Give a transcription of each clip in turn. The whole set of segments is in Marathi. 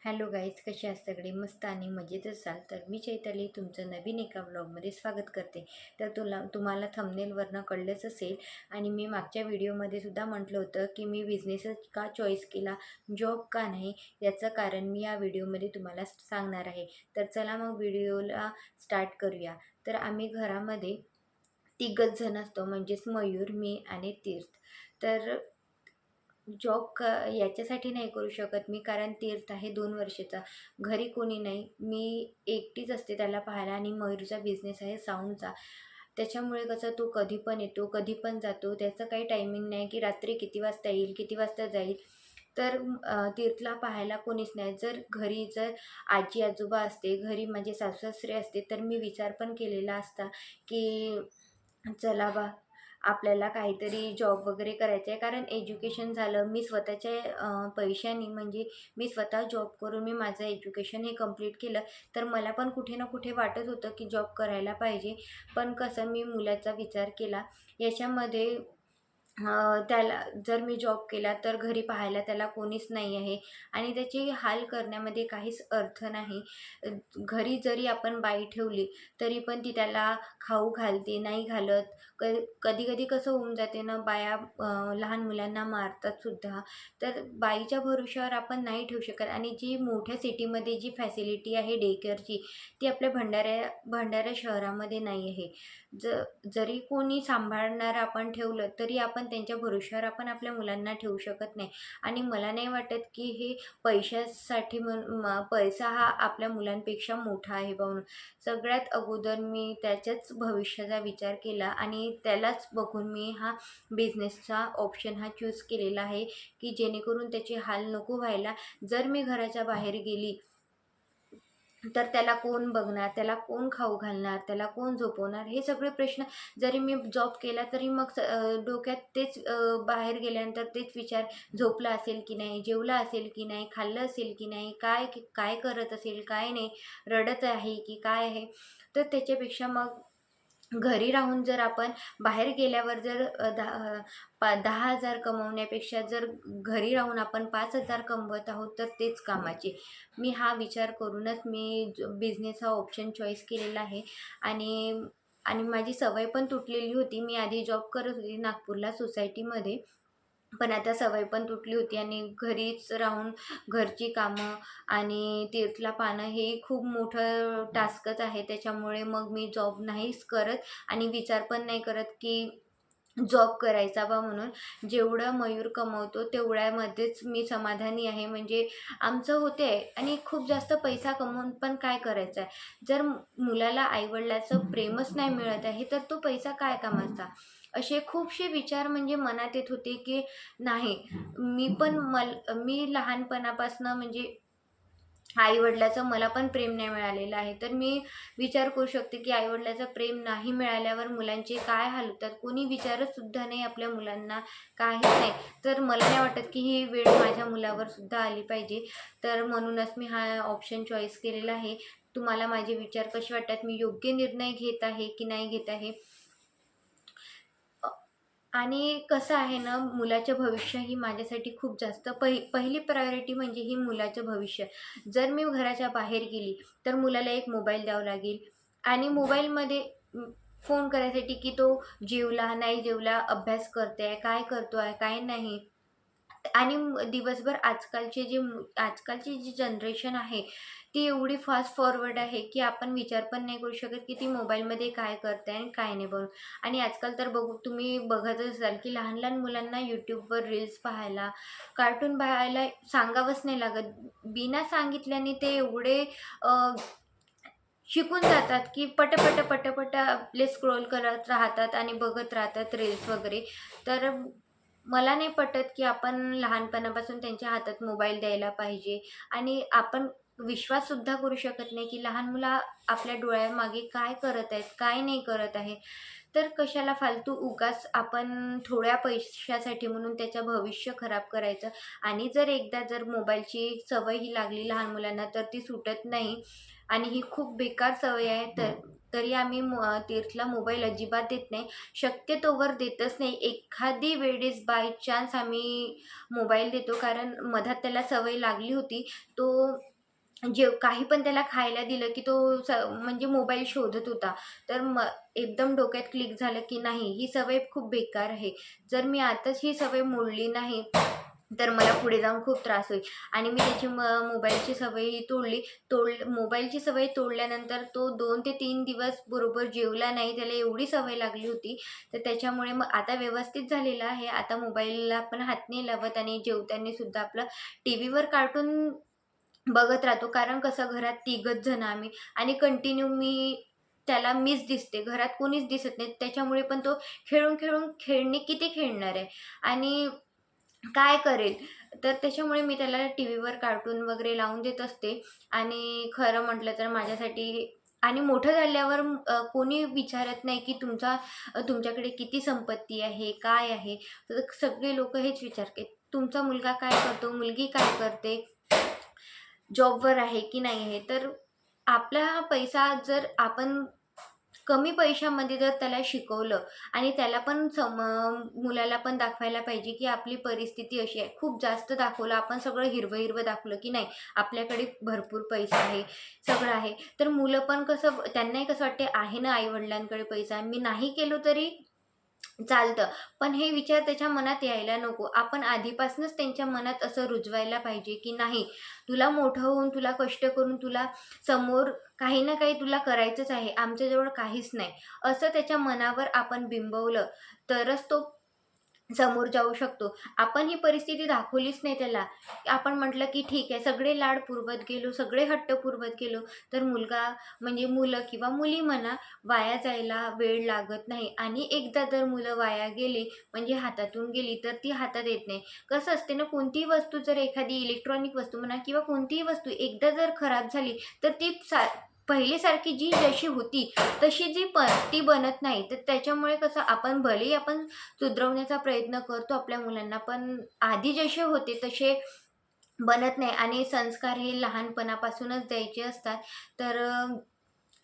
हॅलो गाईज, कसे आहात सगळे? मस्त आणि मजेत असाल तर मी चैताली तुमचं नवीन एका व्लॉगमध्ये स्वागत करते. तर तुम्हाला थंबनेलवरनं कळलंच असेल आणि मी मागच्या व्हिडिओमध्ये सुद्धा म्हटलं होतं की मी बिझनेसच का चॉईस केला, जॉब का नाही, याचं कारण मी या व्हिडिओमध्ये तुम्हाला सांगणार आहे. तर चला मग व्हिडिओला स्टार्ट करूया. तर आम्ही घरामध्ये तिघच जण असतो, म्हणजेच मयूर, मी आणि तीर्थ. तर जॉब याच्यासाठी नाही करू शकत मी, कारण तीर्थ आहे 2 वर्षाचा, घरी कोणी नाही, मी एकटीच असते त्याला पाहायला आणि मयूरचा बिझनेस आहे साऊंडचा. त्याच्यामुळे कसं तो कधी पण येतो, कधी पण जातो, त्याचं काही टायमिंग नाही की रात्री किती वाजता येईल, किती वाजता जाईल. तर तीर्थला पाहायला कोणीच नाही. जर आजी आजोबा असते घरी, माझे सासू सासरे असते, तर मी विचार पण केलेला असता की चला बा, आपल्याला काहीतरी जॉब वगैरे करायचं आहे, कारण एज्युकेशन झालं मी स्वतःच्या पैशाने, म्हणजे मी स्वतः जॉब करून मी माझं एज्युकेशन हे कंप्लीट केलं. तर मला पण कुठे ना कुठे वाटत होतं की जॉब करायला पाहिजे. पण कसं, मी मुलाचा विचार केला याच्यामध्ये. त्याला जर मी जॉब केला तर घरी पाहायला त्याला कोणीच नाही आहे आणि त्याचे हाल करण्यामध्ये काहीच अर्थ नाही. घरी जरी आपण बाई ठेवली तरी पण ती त्याला खाऊ घालते, नाही घालत. कधी कधी कसं होऊन जाते ना, बाया लहान मुलांना मारतात सुद्धा. तर बाईच्या भरोश्यावर आपण नाही ठेवू शकत. आणि जी मोठ्या सिटीमध्ये जी फॅसिलिटी आहे डे केअरची, ती आपल्या भंडारा शहरामध्ये नाही आहे. जरी कोणी सांभाळणारं आपण ठेवलं तरी आपण त्यांच्या भरोश्यावर आपण आपल्या मुलांना ठेवू शकत नाही. आणि मला नाही वाटत की हे पैशासाठी पैसा हा आपल्या मुलांपेक्षा मोठा आहे बा म्हणून. सगळ्यात अगोदर मी त्याच्याच भविष्याचा विचार केला आणि त्यालाच बघून मी हा बिझनेसचा ऑप्शन हा चूज केलेला आहे, की जेणेकरून त्याचे हाल नको व्हायला. जर मी घराच्या बाहेर गेली तर त्याला कोण बघणार, त्याला कोण खाऊ घालणार, त्याला कोण झोपवणार, हे सगळे प्रश्न. जरी मी जॉब केला तरी मग डोक्यात तेच, बाहेर गेल्यानंतर तेच विचार. झोपला असेल की नाही, जेवला असेल की नाही, खाल्लं असेल की नाही, काय काय करत असेल, काय नाही, रडत आहे की काय आहे. तर त्याच्यापेक्षा मग घरी राहून जर आपण बाहेर गेल्यावर जर 10,000 कमवण्यापेक्षा जर घरी राहून आपण 5,000 कमवत आहोत तर तेच कामाचे. मी हा विचार करूनच मी बिझनेस हा ऑप्शन चॉईस केलेला आहे. आणि आणि माझी सवय पण तुटलेली होती. मी आधी जॉब करत होती नागपूरला सोसायटीमध्ये, पण आता सवय पण तुटली होती आणि घरीच राहून घरची कामं आणि तीर्थला पाहणं हे खूप मोठं टास्कच आहे. त्याच्यामुळे मग मी जॉब नाहीच करत आणि विचार पण नाही करत की जॉब करायचा बा म्हणून. जेवढं मयूर कमवतो तेवढ्यामध्येच मी समाधानी आहे. म्हणजे आमचं होते. आणि खूप जास्त पैसा कमवून पण काय करायचं आहे? जर मुलाला आईवडिलाचं प्रेमच नाही मिळत आहे तर तो पैसा काय कामाचा? असे खूपसे विचार म्हणजे मनात येत होते की नाही, मी लहानपणापासून म्हणजे आई-वडिलाचं मला पण प्रेम नाही मिळालेलं आहे. तर मी विचार करू शकते की आई-वडिलाचं प्रेम नाही मिळाल्यावर मुलांचे काय हाल होतात. कोणी विचारत सुद्धा नाही आपल्या मुलांना, काहीच नाही. तर मला नाही वाटत की ही वेळ माझ्या मुलावर सुद्धा आली पाहिजे. तर म्हणूनच मी हा ऑप्शन चॉईस केलेला आहे. तुम्हाला माझे विचार कसे वाटतात? मी योग्य निर्णय घेत आहे की नाही घेत आहे? आणि कसं आहे ना, मुलाचं भविष्य ही माझ्यासाठी खूप जास्त पहिली प्रायोरिटी म्हणजे ही मुलाचं भविष्य. जर मी घराच्या बाहेर गेली तर मुलाला एक मोबाईल द्यावा लागेल आणि मोबाईलमध्ये फोन करायसाठी की तो जेवला, नाही जेवला, अभ्यास करते काय करतो आहे, काय नाही. आणि दिवसभर आजकालची जी जनरेशन आहे ती एवढी फास्ट फॉरवर्ड आहे की आपण विचार पण नाही करू शकत की ती मोबाईलमध्ये काय करते आणि काय नाही बनवून. आणि आजकाल तर तुम्ही बघतच असाल की लहान लहान मुलांना यूट्यूबवर रील्स पाहायला, कार्टून पाहायला सांगावंच नाही लागत. बिना सांगितल्याने ते एवढे शिकून जातात की पटपट पटपट आपले स्क्रोल करत राहतात आणि बघत राहतात रील्स वगैरे. तर मला नाही पटत की आपण लहानपणापासून त्यांच्या हातात मोबाईल द्यायला पाहिजे. आणि आपण विश्वाससुद्धा करू शकत नाही की लहान मुलं आपल्या डोळ्यामागे काय करत आहेत, काय नाही करत आहे. तर कशाला फालतू उगाच आपण थोड्या पैशासाठी म्हणून त्याचं भविष्य खराब करायचं. आणि जर एकदा मोबाईलची सवय ही लागली लहान मुलांना तर ती सुटत नाही आणि ही खूप बेकार सवय आहे. तरी आम्ही तीर्थला मोबाईल अजिबात देत नाही. शक्यतोवर देतच नाही. एखादी वेळेस बाय चान्स आम्ही मोबाईल देतो, कारण मधात त्याला सवय लागली होती. तो काही पण त्याला खायला दिलं की तो म्हणजे मोबाईल शोधत होता. तर एकदम डोक्यात क्लिक झालं की नाही, ही सवय खूप बेकार आहे. जर मी आताच ही सवय मोडली नाही, तर मला पुढे जाऊन खूप त्रास होईल. आणि मी त्याची मोबाईलची सवयही तोडली. मोबाईलची सवय तोडल्यानंतर तो 2 ते 3 दिवस बरोबर जेवला नाही. त्याला एवढी सवय लागली होती. तर त्याच्यामुळे मग आता व्यवस्थित झालेला आहे. आता मोबाईलला पण हात नाही लावत आणि जेवताना सुद्धा आपलं टीव्हीवर कार्टून बघत राहतो. कारण कसं घरात तिघच जण आम्ही आणि कंटिन्यू त्याला मीच दिसते. घरात कोणीच दिसत नाही. त्याच्यामुळे पण तो खेळणी किती खेळणार आहे आणि काय करेल? तर त्याच्यामुळे मी त्याला टीव्हीवर कार्टून वगैरे लावून देत असते. आणि खरं म्हटलं तर माझ्यासाठी आणि मोठं झाल्यावर कोणी विचारत नाही की तुमच्याकडे किती संपत्ती आहे, काय आहे? तर सगळे लोकं हेच विचारतात, तुमचा मुलगा काय करतो? मुलगी काय करते? जॉबवर आहे की नाही आहे? तर आपला हा पैसा जर आपण कमी पैशामध्ये जर त्याला शिकवलं आणि त्याला पण मुलाला पण दाखवायला पाहिजे की आपली परिस्थिती अशी आहे. खूप जास्त दाखवलं आपण, सगळं हिरवं-हिरवं दाखवलं की नाही आपल्याकडे भरपूर पैसा आहे, सगळं आहे. तर मुलं पण कसं, त्यांनाही कसं वाटते आहे ना आई-वडिलांकडे पैसा, मी नाही केलो तरी चालतं. पण हे विचार त्याच्या मनात यायला नको. आपण आधीपासूनच त्यांच्या मनात असं रुजवायला पाहिजे, की नाही, तुला मोठं होऊन, तुला कष्ट करून, तुला समोर काही ना काही तुला करायचंच आहे. आमच्याजवळ काहीच नाही. असं त्याच्या मनावर आपण बिंबवलं तरच तो समोर जाऊ शकतो. आपण ही परिस्थिती दाखवलीच नाही त्याला. आपण म्हटलं की ठीक आहे, सगळे लाड पुरवत गेलो, सगळे हट्ट पुरवत गेलो, तर मुलगा म्हणजे मुलं किंवा मुली म्हणा, वाया जायला वेळ लागत नाही. आणि एकदा जर मुलं वाया गेली म्हणजे हातातून गेली, तर ती हातात येत नाही. कसं असते ना, कोणतीही वस्तू, जर एखादी इलेक्ट्रॉनिक वस्तू म्हणा किंवा कोणतीही वस्तू एकदा जर खराब झाली, तर ती पहिलीसारखी जी जशी होती तशी ती बनत नाही. तर त्याच्यामुळे कसं, आपण भलेही आपण सुधरवण्याचा प्रयत्न करतो आपल्या मुलांना, पण आधी जसे होते तसे बनत नाही. आणि संस्कार हे लहानपणापासूनच द्यायचे असतात. तर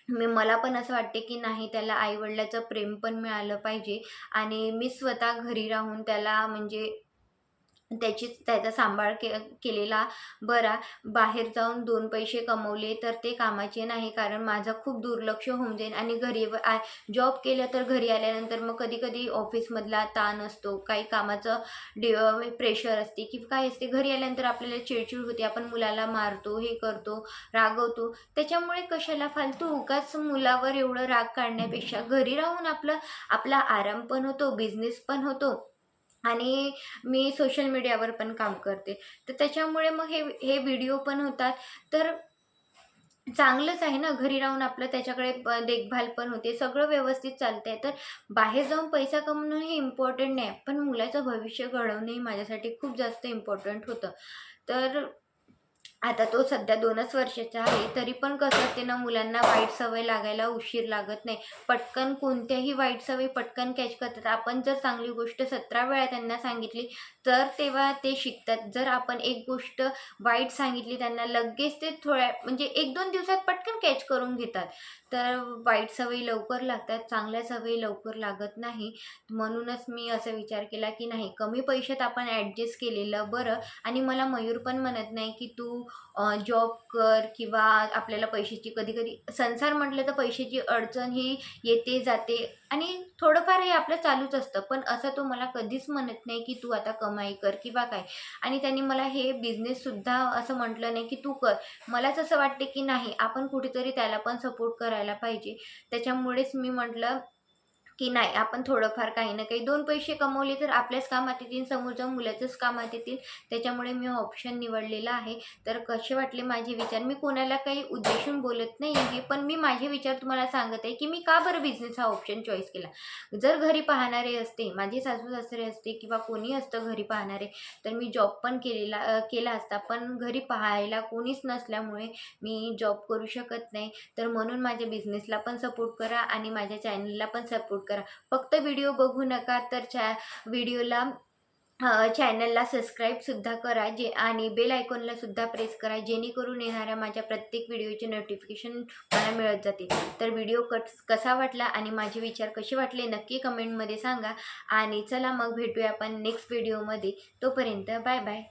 मला पण असं वाटते की नाही, त्याला आई-वडिलाचं प्रेम पण मिळालं पाहिजे. आणि मी स्वतः घरी राहून त्याला म्हणजे त्याचा सांभाळ केलेला बरा. बाहेर जाऊन 2 पैसे कमवले तर ते कामाचे नाही, कारण माझं खूप दुर्लक्ष होऊन जाईल. आणि जॉब केलं तर घरी आल्यानंतर मग कधी-कधी ऑफिसमधला ताण असतो, काही कामाचं प्रेशर असते की काय असते. घरी आल्यानंतर आपल्याला चिडचिड होते, आपण मुलाला मारतो, हे करतो, रागवतो. त्याच्यामुळे कशाला फालतू उगाच मुलावर एवढं राग काढण्यापेक्षा घरी राहून आपला आराम पण होतो, बिझनेस पण होतो. आणि मी सोशल मीडियावर पण काम करते. तर त्याच्यामुळे मग हे हे व्हिडिओ पण होतात. तर चांगलंच आहे ना, घरी राहून आपलं त्याच्याकडे देखभाल पण होते, सगळं व्यवस्थित चालतंय. तर बाहेर जाऊन पैसा कमवणं हे इम्पॉर्टंट नाही, पण मुलाचं भविष्य घडवणंही माझ्यासाठी खूप जास्त इम्पॉर्टंट होतं. तर आता तो सध्या 2च वर्षाचा आहे, तरी पण कसं असते ना, मुलांना वाईट सवय लागायला उशीर लागत नाही. पटकन कोणत्याही वाईट सवयी पटकन कॅच करतात. आपण जर चांगली गोष्ट 17 वेळा त्यांना सांगितली, तर तेव्हा ते शिकतात. जर आपण एक गोष्ट वाईट सांगितली त्यांना, लगेच ते म्हणजे 1-2 दिवसात पटकन कॅच करून घेतात. तर वाईट सवयी लवकर लागतात, चांगल्या सवयी लवकर लागत नाही. म्हणूनच मी असा विचार केला, की नाही, कमी पैशात आपण ॲडजस्ट केलेलं बरं. आणि मला मयूर पण म्हणत नाही, की तू जॉब कर किंवा आपल्याला पैशाची, कधी-कधी संसार म्हटलं तर पैशाची अडचण ही येते जाते आणि थोडंफार हे आपलं चालूच असतं. पण असं तो मला कधीच म्हणत नाही, की तू आता कमाई कर किंवा काय. आणि त्यांनी मला हे बिझनेससुद्धा असं म्हटलं नाही, की तू कर. मलाच असं वाटते, की नाही, आपण कुठेतरी त्याला पण सपोर्ट करायला पाहिजे. त्याच्यामुळेच मी म्हटलं की नाही, आपण थोडंफार काही ना काही 2 पैसे कमवले तर आपल्याच कामात येतील, समोर जाऊन मुलाच्याच कामात येतील. त्याच्यामुळे मी हा ऑप्शन निवडलेला आहे. तर कसे वाटले माझे विचार? मी कोणाला काही उद्देशून बोलत नाही आहे, पण मी माझे विचार तुम्हाला सांगत आहे, की मी का बरं बिझनेस हा ऑप्शन चॉईस केला. जर घरी पाहणारे असते, माझे सासू-सासरे असते किंवा कोणी असतं घरी पाहणारे, तर मी जॉब पण केला असता. पण घरी पाहायला कोणीच नसल्यामुळे मी जॉब करू शकत नाही. तर म्हणून माझ्या बिझनेसला पण सपोर्ट करा आणि माझ्या चॅनलला पण सपोर्ट करा. फक्त व्हिडिओ बघू नका, तर व्हिडिओला चॅनलला सबस्क्राईबसुद्धा करा, आणि बेल आयकॉनला सुद्धा प्रेस करा, जेणेकरून येणाऱ्या माझ्या प्रत्येक व्हिडिओचे नोटिफिकेशन मला मिळत जाते. तर व्हिडिओ कसा वाटला आणि माझे विचार कसे वाटले नक्की कमेंटमध्ये सांगा. आणि चला मग भेटूया आपण नेक्स्ट व्हिडिओमध्ये. तोपर्यंत बाय बाय.